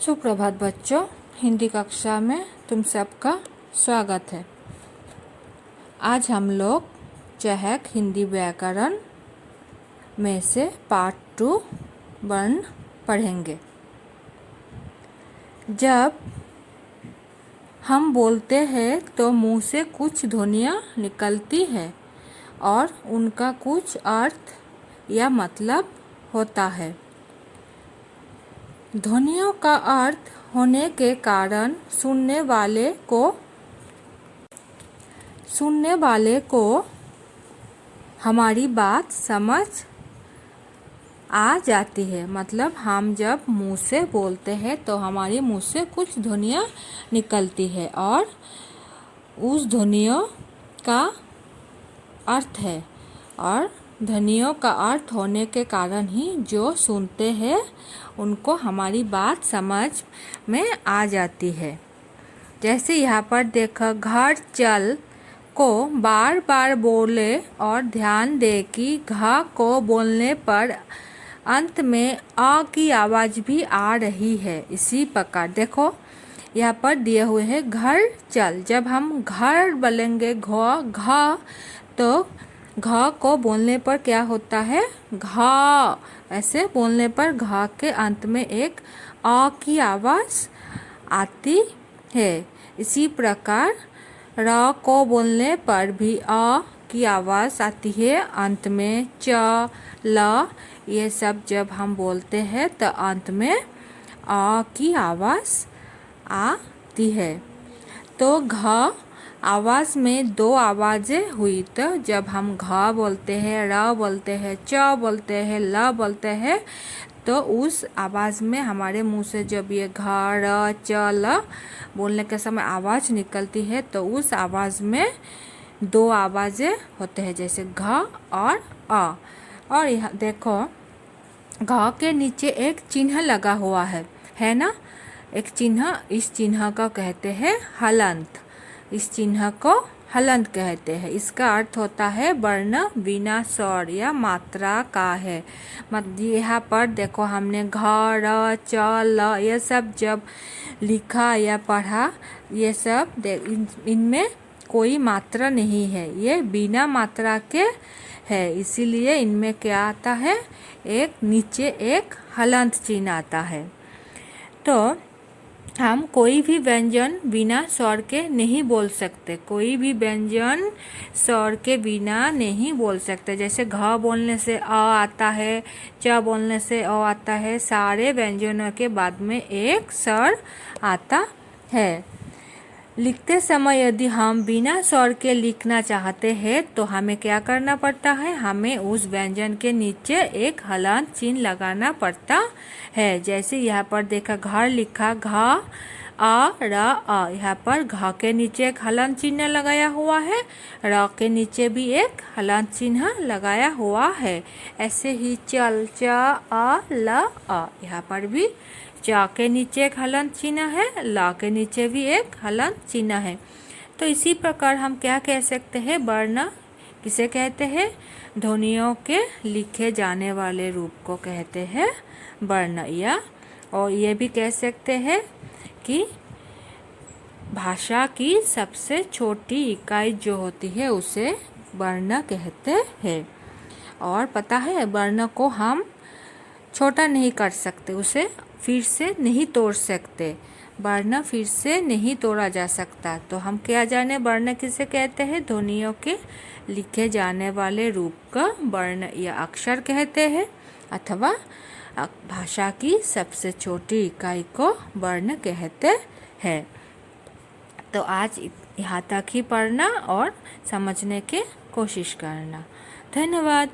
सुप्रभात बच्चों, हिंदी कक्षा में तुम सबका स्वागत है। आज हम लोग चहक हिंदी व्याकरण में से पार्ट 2 वर्ण पढ़ेंगे। जब हम बोलते हैं तो मुंह से कुछ ध्वनियाँ निकलती है और उनका कुछ अर्थ या मतलब होता है। ध्वनियों का अर्थ होने के कारण सुनने वाले को हमारी बात समझ आ जाती है। मतलब हम जब मुंह से बोलते हैं तो हमारे मुंह से कुछ ध्वनियाँ निकलती है और उस ध्वनियों का अर्थ है, और ध्वनियों का अर्थ होने के कारण ही जो सुनते हैं उनको हमारी बात समझ में आ जाती है। जैसे यहाँ पर देखो, घर चल को बार बार बोले और ध्यान दे कि घ को बोलने पर अंत में आ की आवाज़ भी आ रही है। इसी प्रकार देखो यहाँ पर दिए हुए हैं घर चल। जब हम घर बोलेंगे घ तो घ को बोलने पर क्या होता है, घा। ऐसे बोलने पर घ के अंत में एक आ की आवाज़ आती है। इसी प्रकार र को बोलने पर भी आ की आवाज़ आती है। अंत में च ल ये सब जब हम बोलते हैं तो अंत में आ की आवाज़ आती है। तो घ आवाज़ में दो आवाज़ें हुई। तो जब हम घ बोलते हैं, र बोलते हैं, च बोलते हैं, ल बोलते हैं तो उस आवाज़ में हमारे मुंह से जब ये घ र च ल बोलने के समय आवाज़ निकलती है तो उस आवाज़ में दो आवाज़ें होते हैं, जैसे घ और अ। और यह देखो घ के नीचे एक चिन्ह लगा हुआ है ना, एक चिन्ह। इस चिन्ह को कहते हैं हलंत। इस चिन्ह को हलंत कहते हैं। इसका अर्थ होता है वर्ण बिना स्वर या मात्रा का है। मतलब यहाँ पर देखो हमने घ र च ल ये सब जब लिखा या पढ़ा, ये सब इनमें कोई मात्रा नहीं है, ये बिना मात्रा के है। इसीलिए इनमें क्या आता है, एक नीचे एक हलंत चिन्ह आता है। तो हम कोई भी व्यंजन बिना स्वर के नहीं बोल सकते। कोई भी व्यंजन स्वर के बिना नहीं बोल सकते। जैसे घ बोलने से अ आता है, च बोलने से अ आता है। सारे व्यंजनों के बाद में एक स्वर आता है। लिखते समय यदि हम बिना स्वर के लिखना चाहते हैं तो हमें क्या करना पड़ता है, हमें उस व्यंजन के नीचे एक हलंत चिन्ह लगाना पड़ता है। जैसे यहाँ पर देखा घर लिखा, घ आ र अ, यहाँ पर घ के नीचे एक हलंत चिन्ह लगाया हुआ है, र के नीचे भी एक हलंत चिन्ह लगाया हुआ है। ऐसे ही चल च आ ल अ, यहाँ पर भी च के नीचे एक हलंत चिन्ह है, ल के नीचे भी एक हलंत चिन्ह है। तो इसी प्रकार हम क्या कह सकते हैं, वर्ण किसे कहते हैं, ध्वनियों के लिखे जाने वाले रूप को कहते हैं वर्ण। या और ये भी कह सकते हैं कि भाषा की सबसे छोटी इकाई जो होती है उसे वर्ण कहते हैं। और पता है, वर्ण को हम छोटा नहीं कर सकते, उसे फिर से नहीं तोड़ सकते। वर्ण फिर से नहीं तोड़ा जा सकता। तो हम क्या जाने, वर्ण किसे कहते हैं, ध्वनियों के लिखे जाने वाले रूप का वर्ण या अक्षर कहते हैं, अथवा भाषा की सबसे छोटी इकाई को वर्ण कहते हैं। तो आज यहाँ तक ही पढ़ना और समझने की कोशिश करना। धन्यवाद।